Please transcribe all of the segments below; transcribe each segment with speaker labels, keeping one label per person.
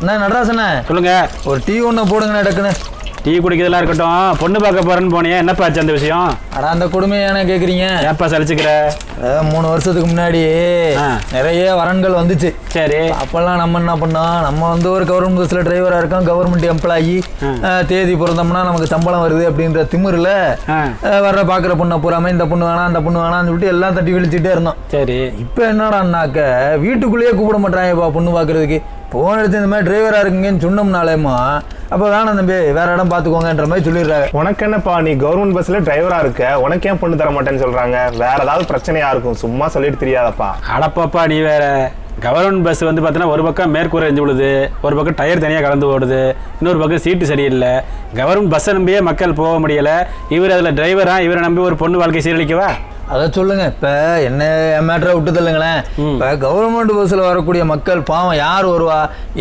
Speaker 1: அண்ணா நடராசண்ணே
Speaker 2: சொல்லுங்க.
Speaker 1: ஒரு டீ ஒன்று போடுங்கண்ணே டக்குன்னு.
Speaker 2: டீ குடிக்கிறதுலாம் இருக்கட்டும், பொண்ணு பார்க்க போறேன்னு போனியா, என்னப்பா ஆச்சு அந்த விஷயம்?
Speaker 1: அடா அந்த கொடுமையான கேட்குறீங்க?
Speaker 2: ஏப்பா சலிச்சுக்கிற?
Speaker 1: 3 வருஷத்துக்கு முன்னாடி நிறைய வரன்கள் வந்துச்சு.
Speaker 2: சரி.
Speaker 1: அப்பெல்லாம் நம்ம என்ன பண்ணோம், நம்ம வந்து ஒரு கவர்மெண்ட் பஸ்ல டிரைவரா இருக்கோம், கவர்மெண்ட் எம்ப்ளாயி, தேதி பிறந்தோம்னா நமக்கு சம்பளம் வருது அப்படின்ற திமிரில் வர்ற பார்க்குற பொண்ணை பூராமே இந்த பொண்ணு வேணாம் அந்த பொண்ணு வேணாம்னு சொல்லிட்டு எல்லாம் தட்டி விழிச்சுட்டே இருந்தோம்.
Speaker 2: சரி.
Speaker 1: இப்போ என்னடான்னாக்க வீட்டுக்குள்ளேயே கூப்பிட மாட்டாங்கப்பா பொண்ணு பார்க்கறதுக்கு. போன் எடுத்து இந்த மாதிரி டிரைவரா இருக்குங்கன்னு சொன்னோம்னாலேமா அப்போ வேணாம் தம்பி வேற இடம் பார்த்துக்கோங்கன்ற மாதிரி சொல்லிடுறாங்க.
Speaker 3: உனக்கு என்னப்பா, நீ கவர்மெண்ட் பஸ்ல டிரைவரா இருக்க, உனக்கு ஏன் பொண்ணு தர மாட்டேன்னு சொல்றாங்க? வேற ஏதாவது பிரச்சனையா இருக்கும், சும்மா சொல்லிட்டு தெரியாதப்பா.
Speaker 2: அடப்பாப்பா நீ வேற. கவர்மெண்ட் பஸ் வந்து பார்த்தீங்கன்னா ஒரு பக்கம் மேற்கூரை எரிஞ்சு விழுது, ஒரு பக்கம் டயர் தனியாக கலந்து ஓடுது, இன்னொரு பக்கம் சீட்டு சரியில்லை. கவர்மெண்ட் பஸ்ஸை நம்பியே மக்கள் போக முடியலை. இவர் அதில் டிரைவரா, இவரை நம்பி ஒரு பொண்ணு வாழ்க்கை சீரழிக்கவா?
Speaker 1: அதை சொல்லுங்க. இப்போ என்ன மேட்டரை விட்டு தள்ளுங்களேன். இப்போ கவர்மெண்ட் பஸ்ஸில் வரக்கூடிய மக்கள் பாவம் யார் வருவா?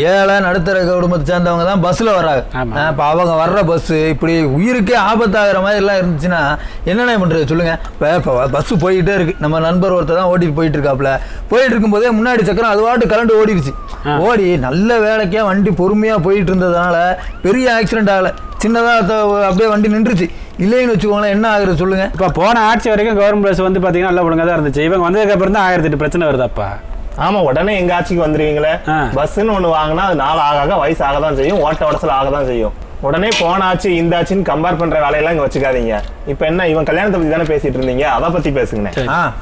Speaker 1: ஏழை நடுத்தர குடும்பத்தை சேர்ந்தவங்க தான் பஸ்ஸில் வர்றாங்க. இப்போ அவங்க வர்ற பஸ்ஸு இப்படி உயிருக்கே ஆபத்தாகிற மாதிரி எல்லாம் இருந்துச்சுன்னா என்னென்ன பண்ணுறது சொல்லுங்க. இப்போ பஸ்ஸு போயிட்டே இருக்கு, நம்ம நண்பர் ஒருத்தர் தான் ஓட்டிட்டு போயிட்டு இருக்காப்புல. போயிட்டு இருக்கும்போதே முன்னாடி சக்கரம் அது வாட்டு கலண்டு ஓடிடுச்சு. ஓடி நல்ல வேலைக்கே வண்டி பொறுமையாக போயிட்டு இருந்ததுனால பெரிய ஆக்சிடென்ட் ஆகலை, சின்னதாக அப்படியே வண்டி நின்றுச்சு. இல்லைன்னு வச்சுக்கோங்களேன், என்ன ஆகுறது சொல்லுங்க.
Speaker 2: இப்போ போன ஆட்சி வரைக்கும் கவர்மெண்ட் பஸ் வந்து பார்த்தீங்கன்னா நல்லா ஒழுங்காக தான் இருந்துச்சு. இவங்க வந்ததுக்கு அப்புறம் தான் 1008 பிரச்சனை வருதாப்பா.
Speaker 3: ஆமா, உடனே எங்க ஆட்சிக்கு வந்துருவீங்களே. பஸ்ன்னு ஒண்ணு வாங்கினா அது நாள் ஆக வயசு ஆக தான் செய்யும், ஓட்ட உடசல் ஆக தான் செய்யும். உடனே போன ஆச்சு இந்த ஆச்சுன்னு கம்பேர் பண்ற வேலையெல்லாம் இங்க வச்சுக்காதீங்க. இப்ப என்ன, இவன் கல்யாணத்தை பத்தி தானே பேசிட்டு இருந்தீங்க, அதை பத்தி பேசுங்க.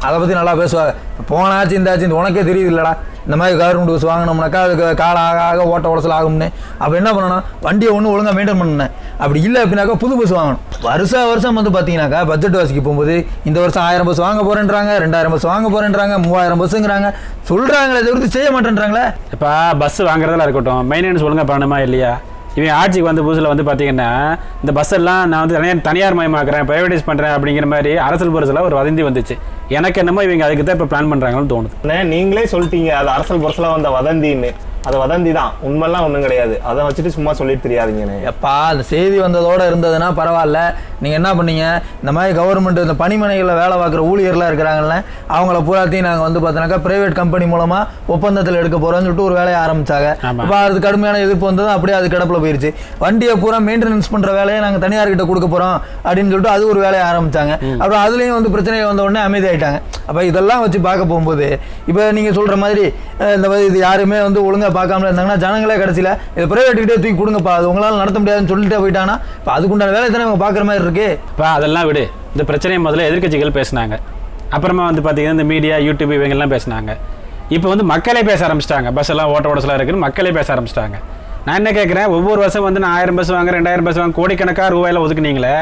Speaker 1: அதை பத்தி நல்லா பேசுவாங்க. போன ஆச்சு இந்த ஆச்சு உனக்கே தெரியுது இல்லடா, இந்த மாதிரி கவர்மெண்ட் பஸ் வாங்கினோம்னாக்கா அதுக்கு கால ஆக ஓட்ட உடசல் ஆகும்னு. அப்போ என்ன பண்ணணும், வண்டியை ஒன்று ஒழுங்காக மெயின்டைன் பண்ணணும். அப்படி இல்லை அப்படின்னாக்கா புது பஸ் வாங்கணும். வருஷம் வந்து பார்த்தீங்கன்னாக்கா பட்ஜெட் வாசிக்கு போகும்போது இந்த வருஷம் 1000 பஸ் வாங்க போறேன்றாங்க, 2000 பஸ் வாங்க போறேன்றாங்க, 3000 பஸ்ஸுங்கிறாங்க. சொல்றாங்களே தவிர்த்து செய்ய மாட்டேன்றாங்களே.
Speaker 2: இப்போ பஸ் வாங்குறதெல்லாம் இருக்கட்டும், மெயின்டெனன்ஸ் ஒழுங்காக பண்ணணுமா இல்லையா? இவன் ஆட்சிக்கு வந்த புதுசில் வந்து பார்த்தீங்கன்னா இந்த பஸ் எல்லாம் நான் வந்து தனியார் மயமாக்குறேன், ப்ரைவேடைஸ் பண்ணுறேன் அப்படிங்கிற மாதிரி அரசல் புரசலாக ஒரு வதந்தி வந்துச்சு. எனக்கு என்னமோ இவங்க அதுக்கு தான் இப்போ பிளான் பண்ணுறாங்கன்னு தோணுது.
Speaker 3: நீங்களே சொல்லிட்டீங்க அது அரசல் புரசலாக வந்த வதந்தின்னு. அது வதந்தி தான், உண்மைலாம் ஒன்றும் கிடையாது. அதை வச்சுட்டு சும்மா சொல்லிட்டு தெரியாதீங்கன்னு.
Speaker 1: எப்பா அந்த செய்தி வந்ததோட இருந்ததுன்னா பரவாயில்ல. நீங்கள் என்ன பண்ணீங்க, இந்த மாதிரி கவர்மெண்ட் இந்த பணிமனைகளில் வேலை பார்க்குற ஊழியர்லாம் இருக்கிறாங்கல்ல, அவங்கள பூராத்தையும் நாங்கள் வந்து பார்த்தோன்னாக்கா பிரைவேட் கம்பெனி மூலமாக ஒப்பந்தத்தில் எடுக்க போகிறோம்னு சொல்லிட்டு ஒரு வேலையை ஆரம்பித்தாங்க. அப்போ அது கடுமையான எதிர்ப்பு வந்தது, அப்படியே அது கிடப்பில் போயிடுச்சு. வண்டியை பூரா மெயின்டெனன்ஸ் பண்ணுற வேலையை நாங்கள் தனியார்கிட்ட கொடுக்க போகிறோம் அப்படின்னு சொல்லிட்டு அது ஒரு வேலையை ஆரம்பித்தாங்க. அப்புறம் அதுலேயும் வந்து பிரச்சனை வந்த உடனே அமைதியாயிட்டாங்க. அப்போ இதெல்லாம் வச்சு பார்க்க போகும்போது இப்போ நீங்கள் சொல்கிற மாதிரி இந்த மாதிரி இது யாருமே வந்து ஒழுங்காக பார்க்காமல இருந்தாங்கன்னா ஜனங்களே கடைசியில் இது பிரைவேட்டுக்கிட்டே தூக்கி கொடுங்கப்பா, அது உங்களால் நடத்த முடியாதுன்னு சொல்லிட்டே போயிட்டாங்கன்னா இப்போ அதுக்குண்டான வேலை தானே இவங்க பார்க்குற மாதிரி இருக்கு.
Speaker 2: இப்போ அதெல்லாம் விடு. இந்த பிரச்சனையை முதல்ல எதிர்க்கட்சிகள் பேசினாங்க, அப்புறமா வந்து பார்த்தீங்கன்னா இந்த மீடியா யூடியூப் இவங்கெல்லாம் பேசினாங்க. இப்போ வந்து மக்களே பேச ஆரம்பிச்சிட்டாங்க. பஸ் எல்லாம் ஓட்ட உடசலாக இருக்குன்னு மக்களே பேச ஆரம்பிச்சிட்டாங்க. நான் என்ன கேட்குறேன், ஒவ்வொரு வருஷம் வந்து நான் 1000 பஸ் வாங்க 2000 பஸ் வாங்க கோடிக்கணக்காக ரூபாயில ஒதுக்குனீங்களே,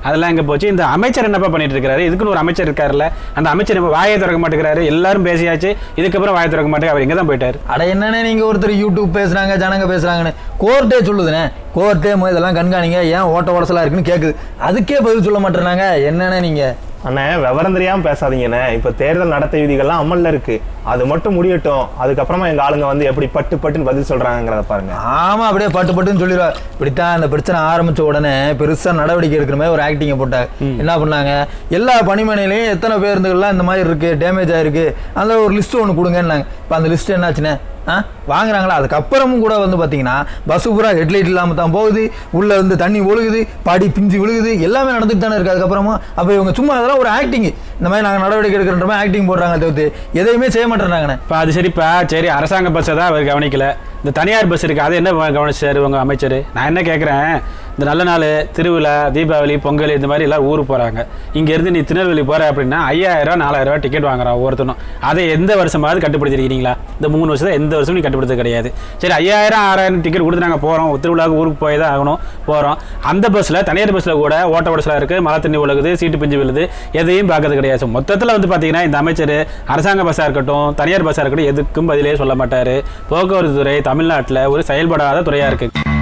Speaker 2: அதெல்லாம் எங்கே போச்சு? இந்த அமைச்சர் என்னப்பா பண்ணிட்டு இருக்காரு? இதுக்குன்னு ஒரு அமைச்சர் இருக்காருல்ல, அந்த அமைச்சர் வாயை திறக்க மாட்டேங்கிறாரு. எல்லாரும் பேசியாச்சு, இதுக்கப்புறம் வாயை திறக்க மாட்டேங்க, அவர் இங்கே தான் போயிட்டாரு.
Speaker 1: அட என்னன்னே நீங்கள் ஒருத்தர் யூடியூப் பேசுகிறாங்க, ஜனங்க பேசுகிறாங்கன்னு கோர்ட்டே சொல்லுதுண்ணே. கோர்ட்டே இதெல்லாம் கண்காணிங்க, ஏன் ஓட்ட உடசலாக இருக்குன்னு கேட்குது. அதுக்கே பதில் சொல்ல மாட்டேறாங்க. என்னென்ன நீங்கள்
Speaker 3: அண்ணே விவரம் தெரியாம பேசாதீங்கண்ணே. இப்ப தேர்தல் நடத்தை விதிகள்லாம் அமல்ல இருக்கு, அது மட்டும் முடியட்டும். அதுக்கப்புறமா எங்க ஆளுங்க வந்து எப்படி பட்டுன்னு பதில் சொல்றாங்கிறத பாருங்க.
Speaker 1: ஆமா, அப்படியே பட்டுன்னு சொல்லிடுவா. இப்படித்தான் அந்த பிரச்சனை ஆரம்பிச்ச உடனே பெருசா நடவடிக்கை எடுக்கிற மாதிரி ஒரு ஆக்டிங்கை போட்டாங்க. என்ன பண்ணாங்க, எல்லா பணிமனையிலையும் எத்தனை பேருந்துகள்லாம் இந்த மாதிரி இருக்கு, டேமேஜ் ஆயிருக்கு, அந்த ஒரு லிஸ்ட் ஒன்று கொடுங்கன்னாங்க. இப்போ அந்த லிஸ்ட் என்னாச்சுன்னு வாங்குறாங்களா? அதுக்கப்புறமும் கூட வந்து பார்த்தீங்கன்னா பஸ்ஸு பூரா ஹெட்லைட் இல்லாமல் தான் போகுது, உள்ளே வந்து தண்ணி ஒழுகுது, பாடி பிஞ்சு விழுகுது, எல்லாமே நடந்துட்டு தானே இருக்குது. அதுக்கப்புறமா அப்போ இவங்க சும்மா அதெல்லாம் ஒரு ஆக்டிங், இந்த மாதிரி நாங்கள் நடவடிக்கை எடுக்கிற மாதிரி ஆக்டிங் போடுறாங்க, தவிர்த்து எதையுமே செய்ய மாட்டேறாங்கண்ணே.
Speaker 2: இப்போ அது சரிப்பா, சரி அரசாங்க பஸ்ஸை தான் அவர் கவனிக்கல, இந்த தனியார் பஸ் இருக்குது அதை என்ன கவனிச்சார் உங்கள் அமைச்சர்? நான் என்ன கேட்குறேன், இந்த நல்ல நாள் திருவிழா தீபாவளி பொங்கல் இந்த மாதிரி எல்லாம் ஊருக்கு போகிறாங்க, இங்கேருந்து நீ திருநெல்வேலி போகிற அப்படின்னா 5000 4000 டிக்கெட் வாங்குறான் ஒவ்வொருத்தனும். அதை எந்த வருஷமாவது கட்டுப்படுத்திருக்கீங்களா? இந்த 3 வருஷம் எந்த வருஷம் நீ கட்டுப்படுத்த கிடையாது. சரி 5000 6000 டிக்கெட் கொடுத்து நாங்கள் போகிறோம், திருவிழாவுக்கு ஊருக்கு போய் தான் ஆகணும் போகிறோம். அந்த பஸ்ஸில் தனியார் பஸ்ஸில் கூட ஓட்ட உடசலாக இருக்குது, மழை தண்ணி உலகுது, சீட்டு பிஞ்சு விழுது, எதையும் பார்க்கறது கிடையாது. மொத்தத்தில் வந்து பார்த்தீங்கன்னா இந்த அமைச்சர் அரசாங்க பஸ்ஸாக இருக்கட்டும் தனியார் பஸ்ஸாக இருக்கட்டும் எதுக்கும் பதிலே சொல்ல மாட்டார். போக்குவரத்து துறை தமிழ்நாட்டில் ஒரு செயல்படாத துறையாக இருக்குது.